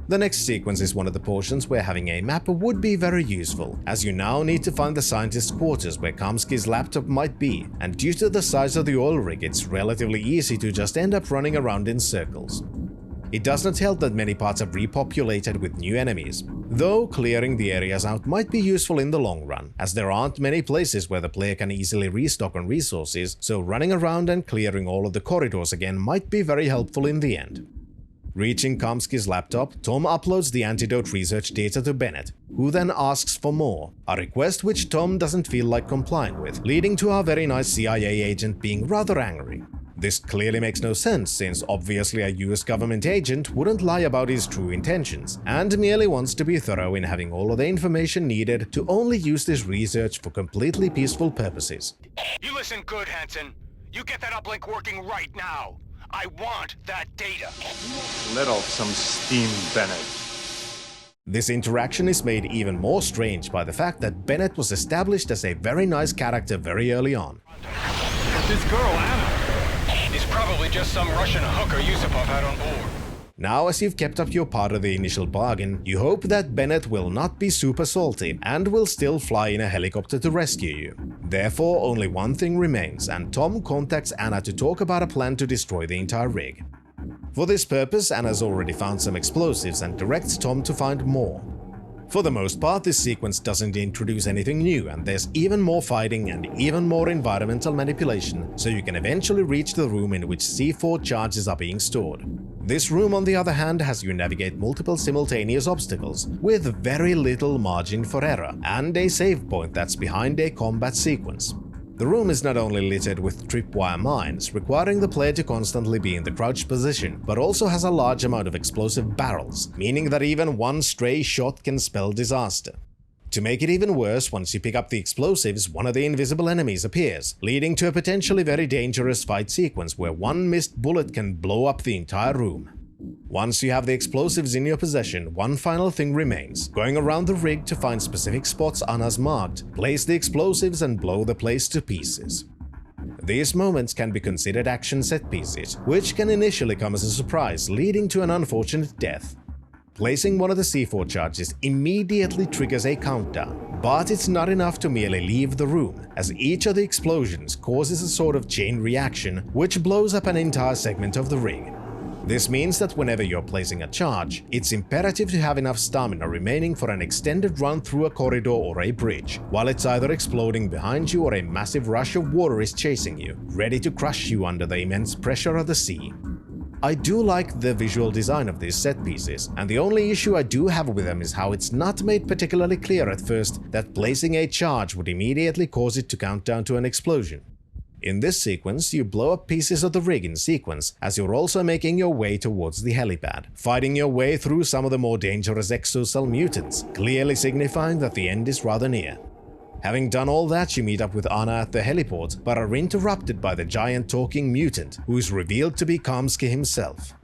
The next sequence is one of the portions where having a map would be very useful, as you now need to find the scientist's quarters where Kamsky's laptop might be, and due to the size of the oil rig, it's relatively easy to just end up running around in circles. It does not help that many parts are repopulated with new enemies, though clearing the areas out might be useful in the long run, as there aren't many places where the player can easily restock on resources, so running around and clearing all of the corridors again might be very helpful in the end. Reaching Kamsky's laptop, Tom uploads the antidote research data to Bennett, who then asks for more, a request which Tom doesn't feel like complying with, leading to our very nice CIA agent being rather angry. This clearly makes no sense, since obviously a US government agent wouldn't lie about his true intentions, and merely wants to be thorough in having all of the information needed to only use this research for completely peaceful purposes. You listen good, Hanson. You get that uplink working right now. I want that data. Let off some steam, Bennett. This interaction is made even more strange by the fact that Bennett was established as a very nice character very early on. But this girl, Anna, is probably just some Russian hooker Yusupov had on board. Now, as you've kept up your part of the initial bargain, you hope that Bennett will not be super salty and will still fly in a helicopter to rescue you. Therefore, only one thing remains, and Tom contacts Anna to talk about a plan to destroy the entire rig. For this purpose, Anna's already found some explosives and directs Tom to find more. For the most part, this sequence doesn't introduce anything new, and there's even more fighting and even more environmental manipulation, so you can eventually reach the room in which C4 charges are being stored. This room, on the other hand, has you navigate multiple simultaneous obstacles, with very little margin for error, and a save point that's behind a combat sequence. The room is not only littered with tripwire mines, requiring the player to constantly be in the crouched position, but also has a large amount of explosive barrels, meaning that even one stray shot can spell disaster. To make it even worse, once you pick up the explosives, one of the invisible enemies appears, leading to a potentially very dangerous fight sequence where one missed bullet can blow up the entire room. Once you have the explosives in your possession, one final thing remains: going around the rig to find specific spots Anna's marked, place the explosives and blow the place to pieces. These moments can be considered action set pieces, which can initially come as a surprise, leading to an unfortunate death. Placing one of the C4 charges immediately triggers a countdown, but it's not enough to merely leave the room, as each of the explosions causes a sort of chain reaction which blows up an entire segment of the rig. This means that whenever you're placing a charge, it's imperative to have enough stamina remaining for an extended run through a corridor or a bridge, while it's either exploding behind you or a massive rush of water is chasing you, ready to crush you under the immense pressure of the sea. I do like the visual design of these set pieces, and the only issue I do have with them is how it's not made particularly clear at first that placing a charge would immediately cause it to count down to an explosion. In this sequence, you blow up pieces of the rig in sequence, as you're also making your way towards the helipad, fighting your way through some of the more dangerous exocell mutants, clearly signifying that the end is rather near. Having done all that, you meet up with Anna at the heliport, but are interrupted by the giant talking mutant, who is revealed to be Kamsky himself.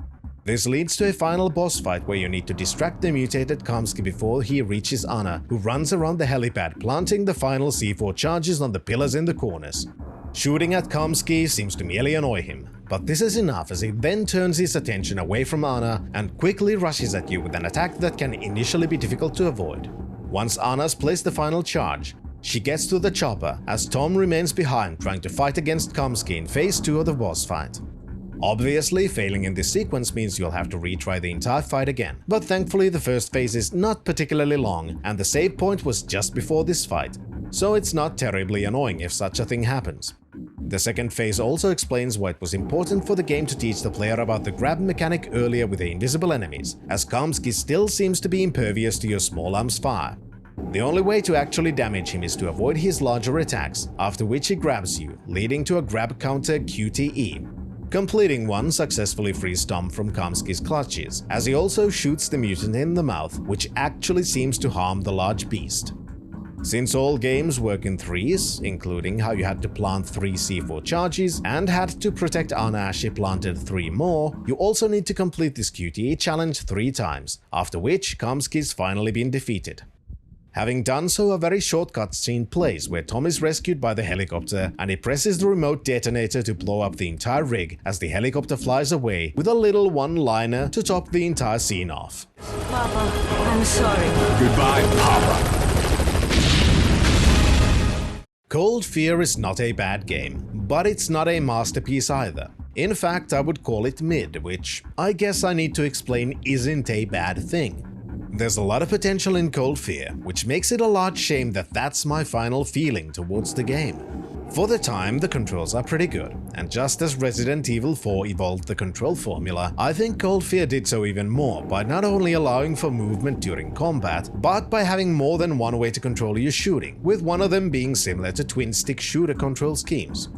This leads to a final boss fight where you need to distract the mutated Kamsky before he reaches Anna, who runs around the helipad, planting the final C4 charges on the pillars in the corners. Shooting at Kamsky seems to merely annoy him, but this is enough as he then turns his attention away from Anna and quickly rushes at you with an attack that can initially be difficult to avoid. Once Anna's placed the final charge, she gets to the chopper as Tom remains behind trying to fight against Kamsky in phase 2 of the boss fight. Obviously, failing in this sequence means you'll have to retry the entire fight again, but thankfully the first phase is not particularly long and the save point was just before this fight, so it's not terribly annoying if such a thing happens. The second phase also explains why it was important for the game to teach the player about the grab mechanic earlier with the invisible enemies, as Kamsky still seems to be impervious to your small arms fire. The only way to actually damage him is to avoid his larger attacks, after which he grabs you, leading to a grab counter QTE. Completing one successfully frees Tom from Kamsky's clutches, as he also shoots the mutant in the mouth, which actually seems to harm the large beast. Since all games work in threes, including how you had to plant 3 C4 charges and had to protect Anna as she planted 3 more, you also need to complete this QTE challenge 3 times, after which Kamsky's finally been defeated. Having done so, a very short cutscene plays where Tom is rescued by the helicopter and he presses the remote detonator to blow up the entire rig as the helicopter flies away with a little one-liner to top the entire scene off. Papa, I'm sorry. Goodbye, Papa. Cold Fear is not a bad game, but it's not a masterpiece either. In fact, I would call it mid, which I guess I need to explain isn't a bad thing. There's a lot of potential in Cold Fear, which makes it a large shame that that's my final feeling towards the game. For the time, the controls are pretty good, and just as Resident Evil 4 evolved the control formula, I think Cold Fear did so even more by not only allowing for movement during combat, but by having more than one way to control your shooting, with one of them being similar to twin-stick shooter control schemes.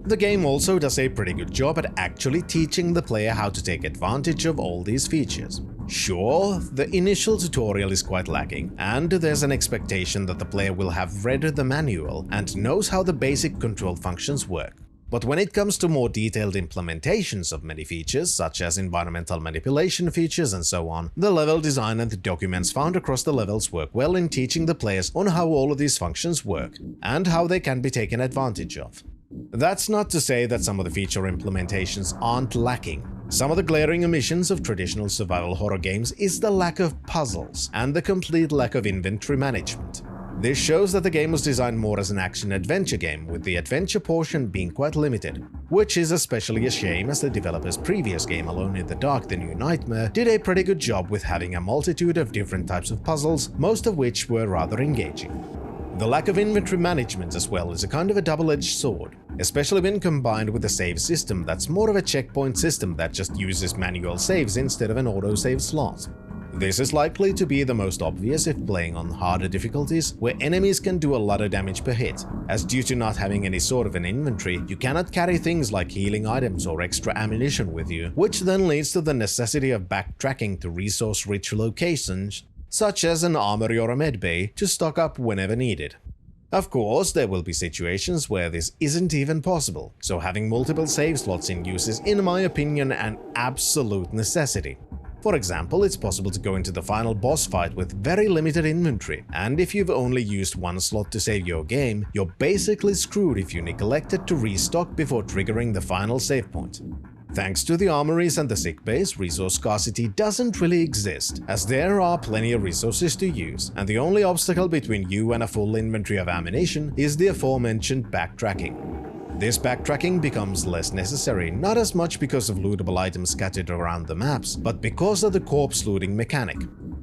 The game also does a pretty good job at actually teaching the player how to take advantage of all these features. Sure, the initial tutorial is quite lacking, and there's an expectation that the player will have read the manual and knows how the basic control functions work. But when it comes to more detailed implementations of many features, such as environmental manipulation features and so on, the level design and the documents found across the levels work well in teaching the players on how all of these functions work, and how they can be taken advantage of. That's not to say that some of the feature implementations aren't lacking. Some of the glaring omissions of traditional survival horror games is the lack of puzzles and the complete lack of inventory management. This shows that the game was designed more as an action-adventure game, with the adventure portion being quite limited, which is especially a shame as the developer's previous game Alone in the Dark: The New Nightmare did a pretty good job with having a multitude of different types of puzzles, most of which were rather engaging. The lack of inventory management as well is a kind of a double-edged sword, especially when combined with a save system that's more of a checkpoint system that just uses manual saves instead of an autosave slot. This is likely to be the most obvious if playing on harder difficulties, where enemies can do a lot of damage per hit, as due to not having any sort of an inventory, you cannot carry things like healing items or extra ammunition with you, which then leads to the necessity of backtracking to resource-rich locations such as an armory or a medbay, to stock up whenever needed. Of course, there will be situations where this isn't even possible, so having multiple save slots in use is, in my opinion, an absolute necessity. For example, it's possible to go into the final boss fight with very limited inventory, and if you've only used one slot to save your game, you're basically screwed if you neglected to restock before triggering the final save point. Thanks to the armories and the sick base, resource scarcity doesn't really exist, as there are plenty of resources to use, and the only obstacle between you and a full inventory of ammunition is the aforementioned backtracking. This backtracking becomes less necessary, not as much because of lootable items scattered around the maps, but because of the corpse looting mechanic.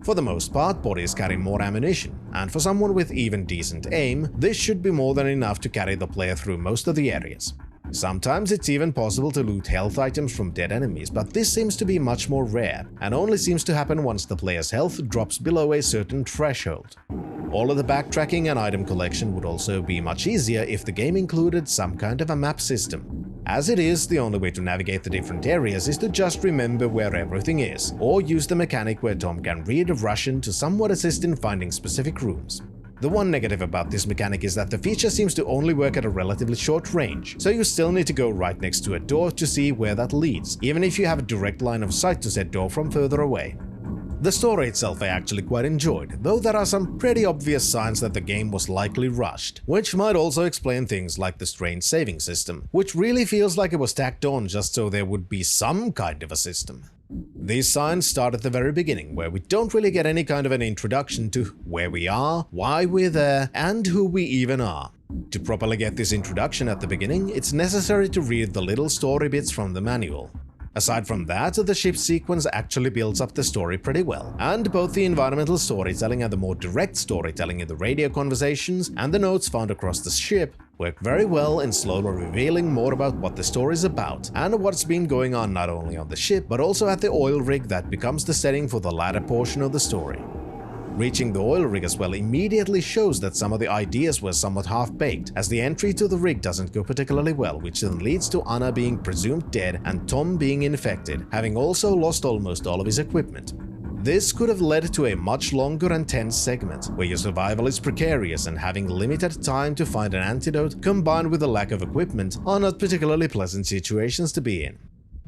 For the most part, bodies carry more ammunition, and for someone with even decent aim, this should be more than enough to carry the player through most of the areas. Sometimes it's even possible to loot health items from dead enemies, but this seems to be much more rare, and only seems to happen once the player's health drops below a certain threshold. All of the backtracking and item collection would also be much easier if the game included some kind of a map system. As it is, the only way to navigate the different areas is to just remember where everything is, or use the mechanic where Tom can read Russian to somewhat assist in finding specific rooms. The one negative about this mechanic is that the feature seems to only work at a relatively short range, so you still need to go right next to a door to see where that leads, even if you have a direct line of sight to said door from further away. The story itself I actually quite enjoyed, though there are some pretty obvious signs that the game was likely rushed, which might also explain things like the strange saving system, which really feels like it was tacked on just so there would be some kind of a system. These signs start at the very beginning, where we don't really get any kind of an introduction to where we are, why we're there, and who we even are. To properly get this introduction at the beginning, it's necessary to read the little story bits from the manual. Aside from that, the ship sequence actually builds up the story pretty well, and both the environmental storytelling and the more direct storytelling in the radio conversations and the notes found across the ship work very well in slowly revealing more about what the story is about and what's been going on not only on the ship but also at the oil rig that becomes the setting for the latter portion of the story. Reaching the oil rig as well immediately shows that some of the ideas were somewhat half-baked, as the entry to the rig doesn't go particularly well, which then leads to Anna being presumed dead and Tom being infected, having also lost almost all of his equipment. This could have led to a much longer and tense segment, where your survival is precarious and having limited time to find an antidote combined with a lack of equipment are not particularly pleasant situations to be in.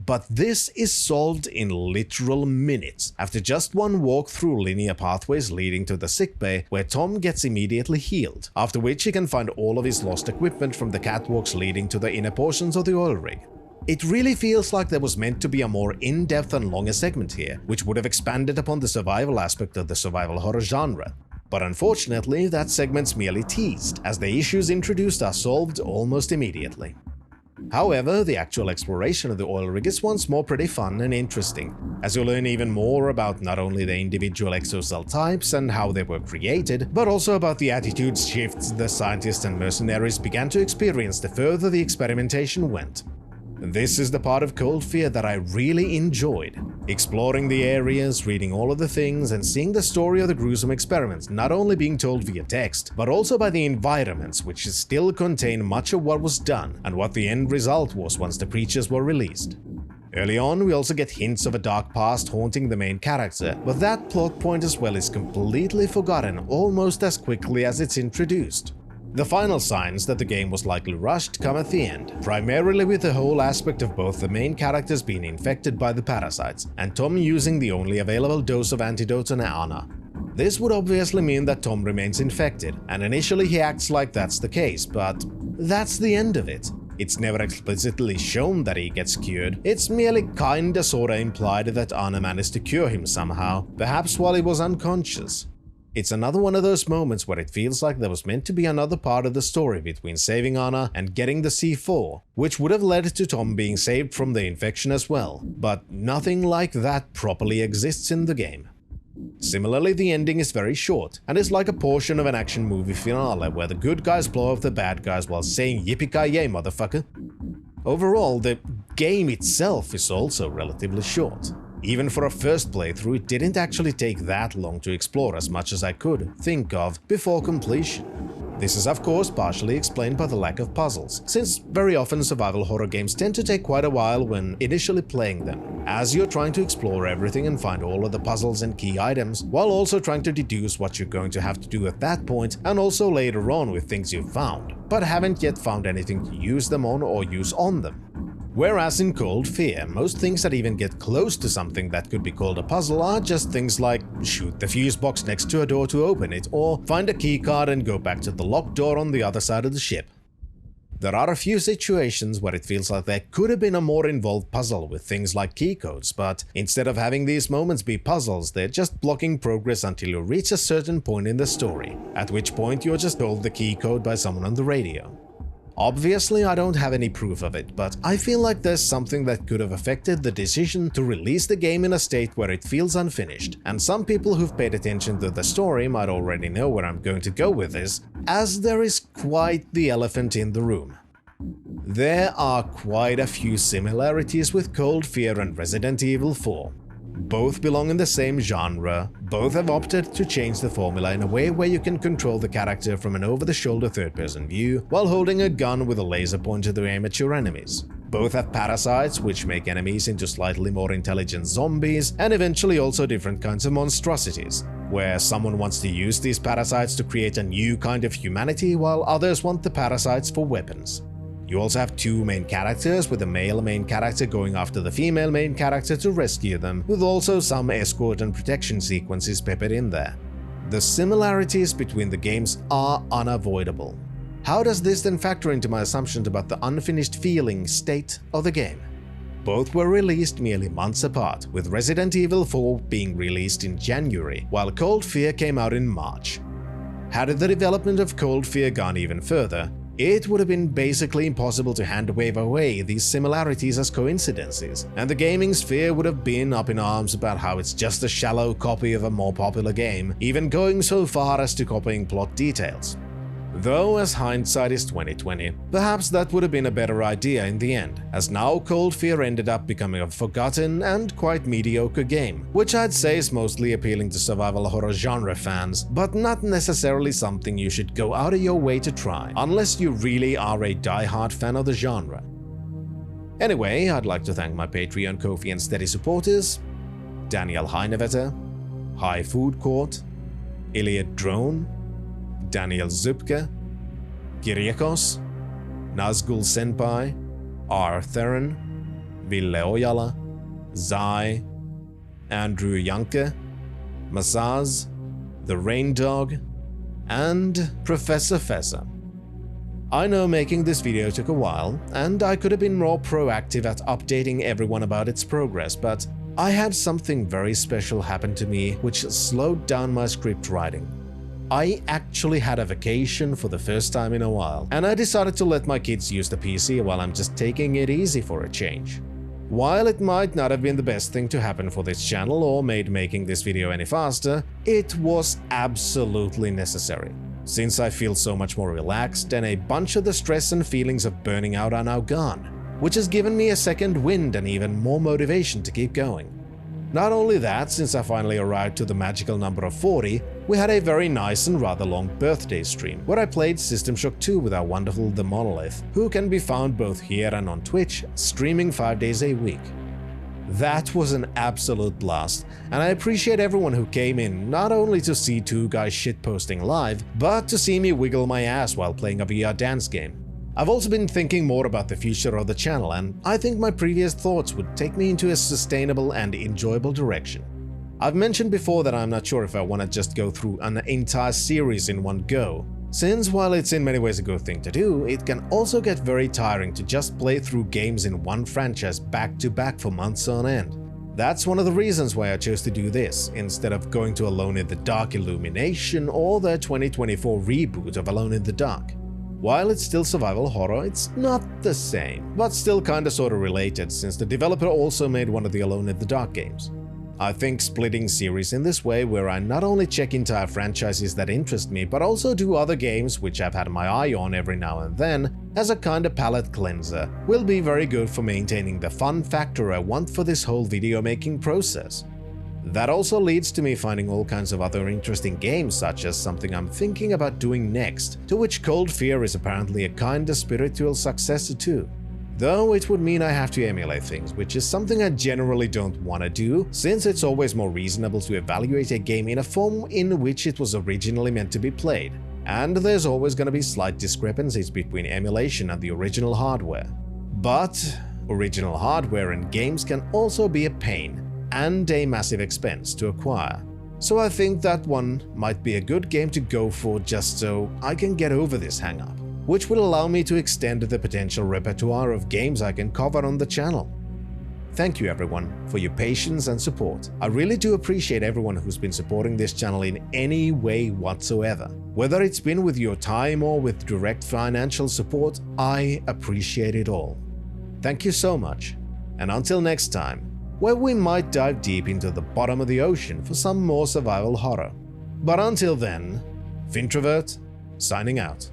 But this is solved in literal minutes, after just one walk through linear pathways leading to the sickbay, where Tom gets immediately healed, after which he can find all of his lost equipment from the catwalks leading to the inner portions of the oil rig. It really feels like there was meant to be a more in-depth and longer segment here, which would have expanded upon the survival aspect of the survival horror genre. But unfortunately, that segment's merely teased, as the issues introduced are solved almost immediately. However, the actual exploration of the oil rig is once more pretty fun and interesting, as you learn even more about not only the individual exocell types and how they were created, but also about the attitude shifts the scientists and mercenaries began to experience the further the experimentation went. This is the part of Cold Fear that I really enjoyed. Exploring the areas, reading all of the things, and seeing the story of the gruesome experiments not only being told via text, but also by the environments which still contain much of what was done and what the end result was once the creatures were released. Early on, we also get hints of a dark past haunting the main character, but that plot point as well is completely forgotten almost as quickly as it's introduced. The final signs that the game was likely rushed come at the end, primarily with the whole aspect of both the main characters being infected by the parasites, and Tom using the only available dose of Antidote on Anna. This would obviously mean that Tom remains infected, and initially he acts like that's the case, but that's the end of it. It's never explicitly shown that he gets cured, it's merely kinda sorta implied that Anna managed to cure him somehow, perhaps while he was unconscious. It's another one of those moments where it feels like there was meant to be another part of the story between saving Anna and getting the C4, which would have led to Tom being saved from the infection as well, but nothing like that properly exists in the game. Similarly, the ending is very short, and is like a portion of an action movie finale where the good guys blow up the bad guys while saying yippee-ki-yay, motherfucker. Overall, the game itself is also relatively short. Even for a first playthrough, it didn't actually take that long to explore as much as I could think of before completion. This is of course partially explained by the lack of puzzles, since very often survival horror games tend to take quite a while when initially playing them, as you're trying to explore everything and find all of the puzzles and key items, while also trying to deduce what you're going to have to do at that point and also later on with things you've found, but haven't yet found anything to use them on or use on them. Whereas in Cold Fear, most things that even get close to something that could be called a puzzle are just things like shoot the fuse box next to a door to open it, or find a keycard and go back to the locked door on the other side of the ship. There are a few situations where it feels like there could have been a more involved puzzle with things like keycodes, but instead of having these moments be puzzles, they're just blocking progress until you reach a certain point in the story, at which point you're just told the keycode by someone on the radio. Obviously, I don't have any proof of it, but I feel like there's something that could have affected the decision to release the game in a state where it feels unfinished, and some people who've paid attention to the story might already know where I'm going to go with this, as there is quite the elephant in the room. There are quite a few similarities with Cold Fear and Resident Evil 4. Both belong in the same genre, both have opted to change the formula in a way where you can control the character from an over-the-shoulder third-person view while holding a gun with a laser pointer to aim at your enemies. Both have parasites, which make enemies into slightly more intelligent zombies, and eventually also different kinds of monstrosities, where someone wants to use these parasites to create a new kind of humanity while others want the parasites for weapons. You also have two main characters, with the male main character going after the female main character to rescue them, with also some escort and protection sequences peppered in there. The similarities between the games are unavoidable. How does this then factor into my assumptions about the unfinished feeling state of the game? Both were released merely months apart, with Resident Evil 4 being released in January, while Cold Fear came out in March. Had the development of Cold Fear gone even further, it would have been basically impossible to hand-wave away these similarities as coincidences, and the gaming sphere would have been up in arms about how it's just a shallow copy of a more popular game, even going so far as to copying plot details. Though, as hindsight is 2020, perhaps that would have been a better idea in the end, as now Cold Fear ended up becoming a forgotten and quite mediocre game, which I'd say is mostly appealing to survival horror genre fans, but not necessarily something you should go out of your way to try, unless you really are a die-hard fan of the genre. Anyway, I'd like to thank my Patreon, Ko-fi and steady supporters: Daniel Heinevetter, High Food Court, Iliad Drone, Daniel Zupke, Kyriakos, Nazgul Senpai, R. Theron, Ville Ojala, Zai, Andrew Janke, Masaz, The Rain Dog, and Professor Fessa. I know making this video took a while, and I could have been more proactive at updating everyone about its progress, but I had something very special happen to me which slowed down my script writing. I actually had a vacation for the first time in a while, and I decided to let my kids use the PC while I'm just taking it easy for a change. While it might not have been the best thing to happen for this channel or made making this video any faster, it was absolutely necessary, since I feel so much more relaxed and a bunch of the stress and feelings of burning out are now gone, which has given me a second wind and even more motivation to keep going. Not only that, since I finally arrived to the magical number of 40, we had a very nice and rather long birthday stream, where I played System Shock 2 with our wonderful The Monolith, who can be found both here and on Twitch, streaming 5 days a week. That was an absolute blast, and I appreciate everyone who came in not only to see two guys shitposting live, but to see me wiggle my ass while playing a VR dance game. I've also been thinking more about the future of the channel, and I think my previous thoughts would take me into a sustainable and enjoyable direction. I've mentioned before that I'm not sure if I want to just go through an entire series in one go, since while it's in many ways a good thing to do, it can also get very tiring to just play through games in one franchise back to back for months on end. That's one of the reasons why I chose to do this, instead of going to Alone in the Dark Illumination or the 2024 reboot of Alone in the Dark. While it's still survival horror, it's not the same, but still kinda sorta related, since the developer also made one of the Alone in the Dark games. I think splitting series in this way, where I not only check entire franchises that interest me, but also do other games which I've had my eye on every now and then, as a kinda palate cleanser, will be very good for maintaining the fun factor I want for this whole video making process. That also leads to me finding all kinds of other interesting games, such as something I'm thinking about doing next, to which Cold Fear is apparently a kinda spiritual successor to. Though it would mean I have to emulate things, which is something I generally don't want to do, since it's always more reasonable to evaluate a game in a form in which it was originally meant to be played, and there's always going to be slight discrepancies between emulation and the original hardware. But original hardware and games can also be a pain and a massive expense to acquire. So I think that one might be a good game to go for just so I can get over this hang-up, which will allow me to extend the potential repertoire of games I can cover on the channel. Thank you everyone for your patience and support. I really do appreciate everyone who's been supporting this channel in any way whatsoever. Whether it's been with your time or with direct financial support, I appreciate it all. Thank you so much, and until next time, where we might dive deep into the bottom of the ocean for some more survival horror. But until then, Fintrovert, signing out.